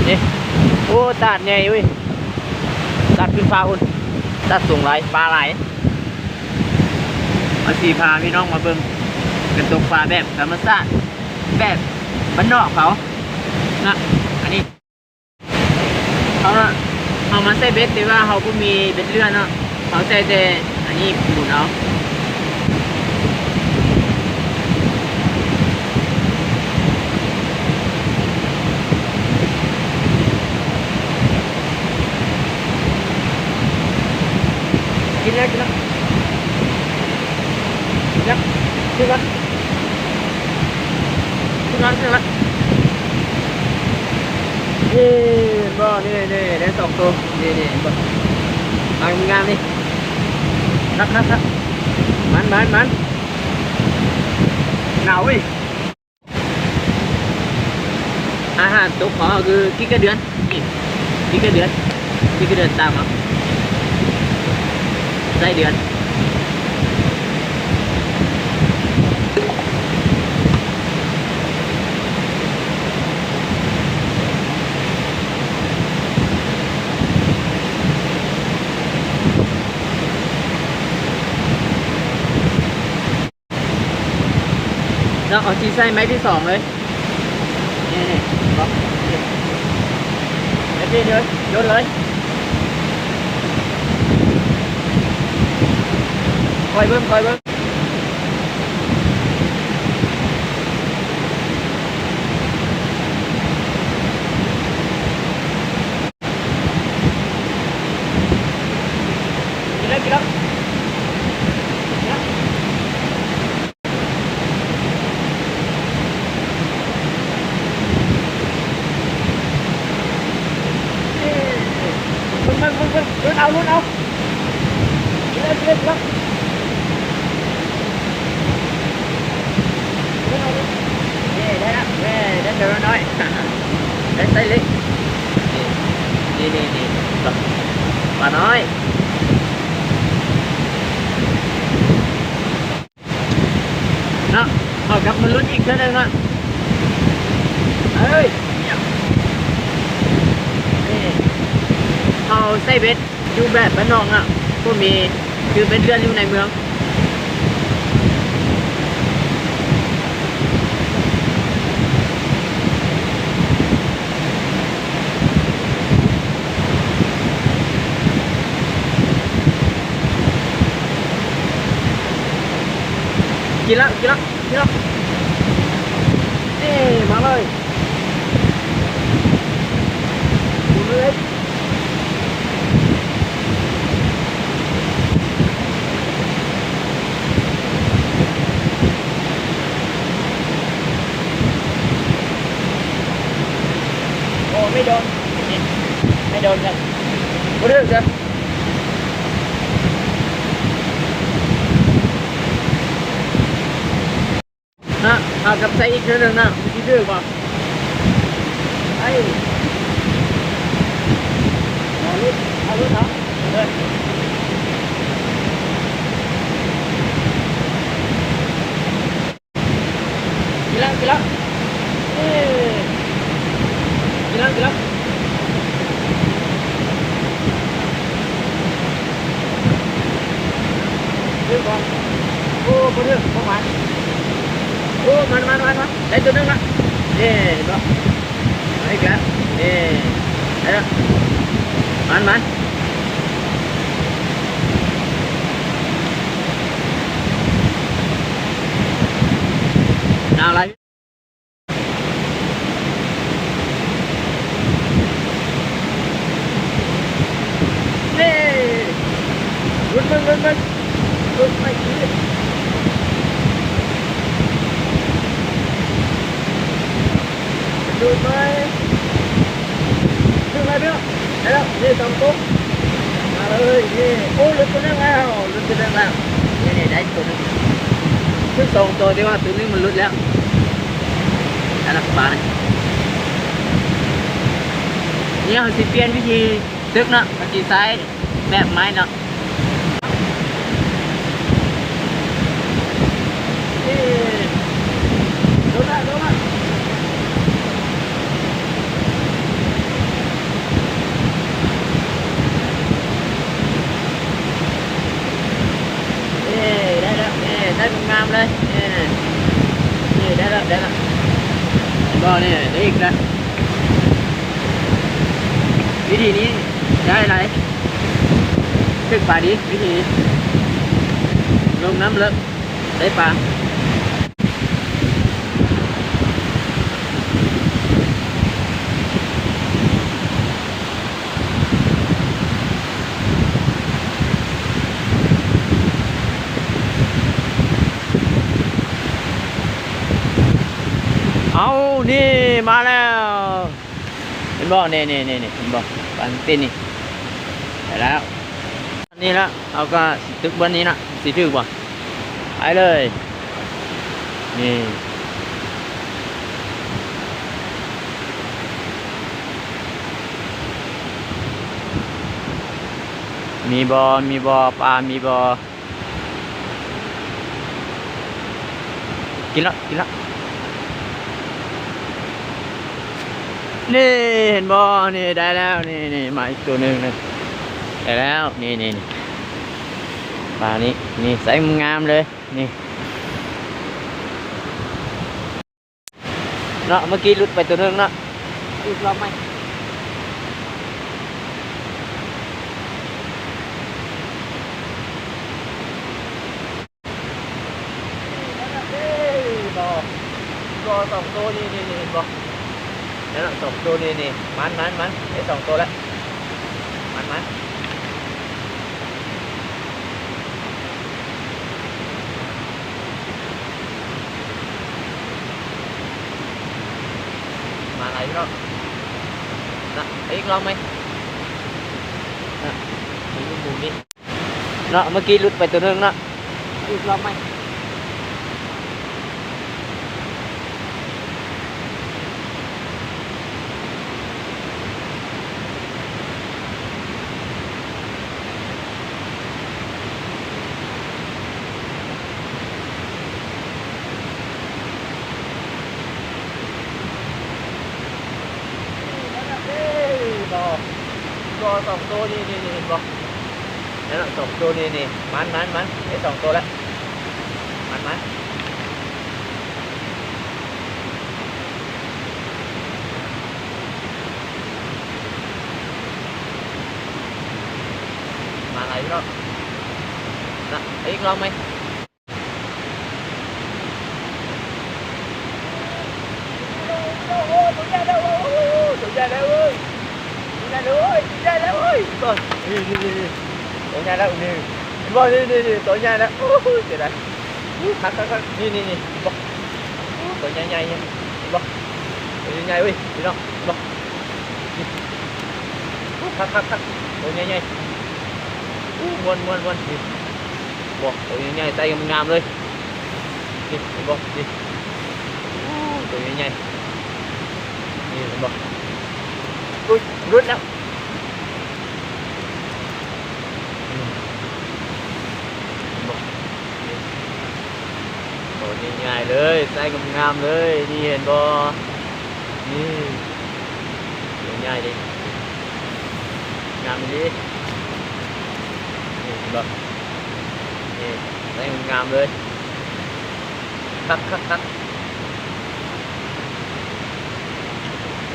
นี่โอ้ตาดใหญ่เว้ยตาดขึ้นฟ้าคุณตาดสูงไหลปลาไหลมาสีพาพี่น้องมาเบิ่งเป็นตกปลาแบบธรรมชาติแบบบ้านนอกเขานะอันนี้เขาเนาะเขามาใส่เบ็ดแต่ว่าเขาก็มีเบ็ดเลื่อนเนาะเขาใส่แต่อันนี้ปูนเอากินแล้วกินแล้วยับขึ้นมาขึ้นมาขึ้นมานี่บ่นี่ได้สองตัวนี่บ่งามนี่นักมันหนาวอีกอาหารตกขอคือกี่กระเดือนกี่กระเดือนตามมาไส้เดือนเราเอาชีไส้ไม้ที่สองเลยนี่บล็อกไม้ที่เดียวโยนเลยคอยเบิ้มกินแล้วลุ้นเอากินแล้วนี่ได้แล้วได้เดี๋ยวน้อยได้ไส้เล็กนี่ปลาน้อยเนาะเอากลับมาลุ้นอีกเท่านึงนะเฮ้ยนี่เอาไส้เบ็ดอยู่แบบบ้านนอกอ่ะก็มีคือเป็นเรื่องอยู่ในเมืองกินแล้วนี่มาเลยดูเลยโอ้ไม่โดนกันไม่เรื่องจ้ะนะเอากับใส่อีกเรื่องนึงนะที่ดื้อก่อนไอ้เอาลูกเนาะเลยกินแล้วกินแล้วดื้อก่อนโอ้ไม่ดื้อประมาณโอ้มันได้ตัวนึงละนี่เห็นปะไอ้แกนี่ได้แล้วมันเอาอะไรนี่รุนไม่กินดูไหมเพื่อนได้แล้วนี่สองตัวมาเลยนี่โอ้ลุ้นตัวนึงแล้วนี่ได้ตัวนึงซึ่งสองตัวที่ว่าตัวนึงมันลุ้นแล้วอันนั้นปลาเนี่ยเขาสิเปลี่ยนวิธีตึกเนาะวิธีใช้แบบไม้เนาะนี่ดูนะ อีกนะวิธีนี้ได้อะไรตึกป่าดีวิธีนี้ลงน้ำเลิกได้ปลาเอานี่มาแล้วเห็นบ่นี่เห็นบ่ปลาตีนนี่ได้แล้วนี่ละเอาก็ตึกบนนี้นะสิถึกบ่ไปเลยนี่มีบ่ปลามีบ่กินละนี่เห็นบ่นี่ได้แล้วนี่มาอีกตัวหนึ่งเลยได้แล้วนี่ปลานี้นี่ใส่งามเลยนี่เนาะเมื่อกี้หลุดไปตัวหนึงเนาะอีกรอบไหมบ่สองตัวนี่เห็นบ่แล้วสองตัวนี่มันได้สองตัวแล้วมันมาอะไรพี่น้องนะอีกลองไหมนะมีลูกหมูนี่เนาะเมื่อกี้หลุดไปตัวหนึงเนาะอีกลองไหมบ่สองตัวนี่เห็นบ่แล้วสองตัวนี่มันได้สองตัวแล้วมันมาอะไรพี่น้องนะอีกลองไหมตัวใหญ่แล้วเว้ยตัวใหญ่แล้วเว้ยก่อนนี่ตัวใหญ่แล้วนี่บ่นี่ตัวใหญ่แล้วโอ้ยเจ๋งเลยคักนี่บ่ตัวใหญ่เนี่ยบ่ตัวใหญ่เว้ยพี่น้องบ่นี่คักตัวใหญ่ม้วนนี่บ่ตัวใหญ่ใจงามเลยนี่บ่นี่ตัวใหญ่นี่บ่อุ้ยรุดแล้วตัวใหญ่เลยไส้งามเลยนี่เห็นบ่นี่ตัวใหญ่ดิงามดินี่เห็นบ่นี่ไส้งามเลยคัก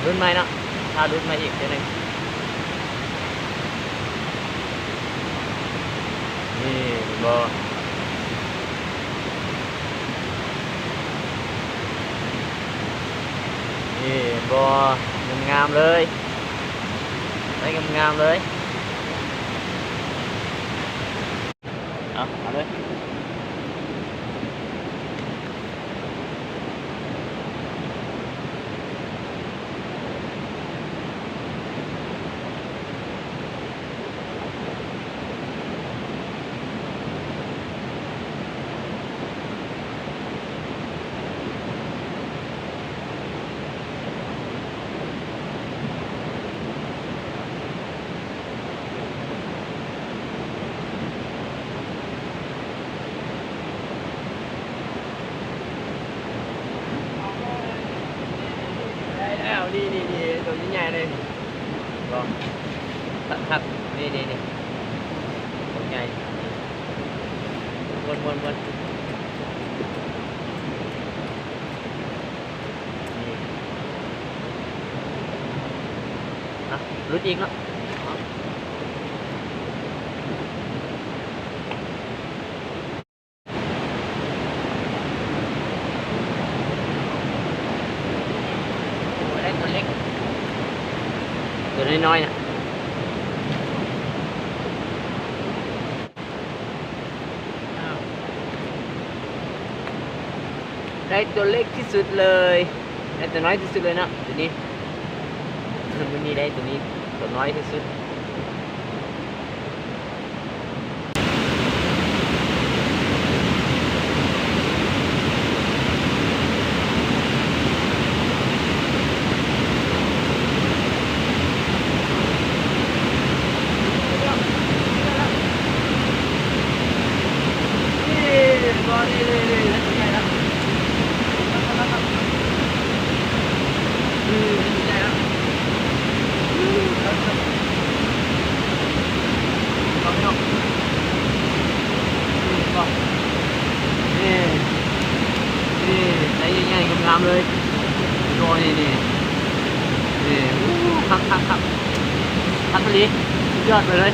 รุ่นใหม่เนาะถ้ารุ่นใหม่อีกทีนึงนี่เห็นบ่นี่บ่งามเลยได้งามเลยเอาเลย นี่ตัวใหญ่ๆเลยก็ทักนี่ตัวใหญ่วนนี่ อ่ะรุดอีกเนาะโอ้ได้ตัวเล็กตัวน้อยๆเนี่ยอ้าวได้ตัวเล็กที่สุดเลยได้ตัวน้อยที่สุดเลยนะตัวนี้ตัวนี้ได้ตัวนี้ตัวน้อยที่สุดบอลนี่เลยแล้วตัวใหญ่แล้วตัวใหญ่แล้วลองไม่ออกก็นี่นี่ใช้ง่ายๆงามๆเลยโดนนี่คักคักไปเลยยอดไปเลย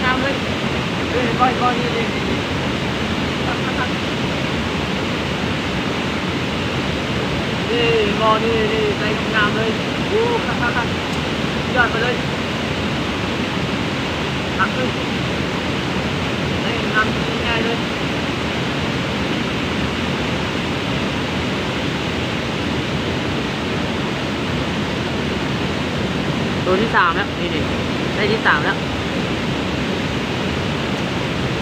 งามเลยก้อยนี่เลยนี่งอนี่ใจงามเลยคักยอดไปเลยหักเลยใจงามง่ายเลยตัวที่3แล้วนี่ได้ที่3แล้ว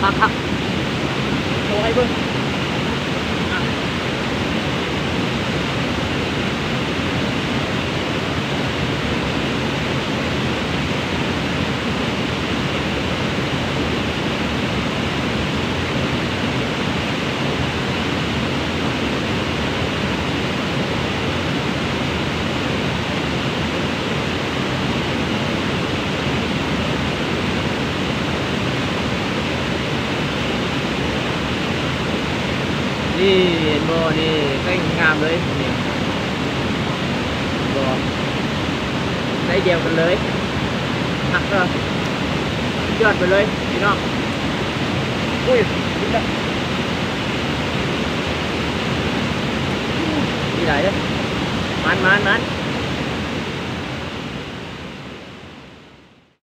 คักโชว์ให้เบิ่งนี่เห็นบ่นี่ใส่งามเลยนี่บ่ใส่เดียวกันเลยหักก็ยอดไปเลยพี่น้องอุ้ยนี่ไหลเลยมัน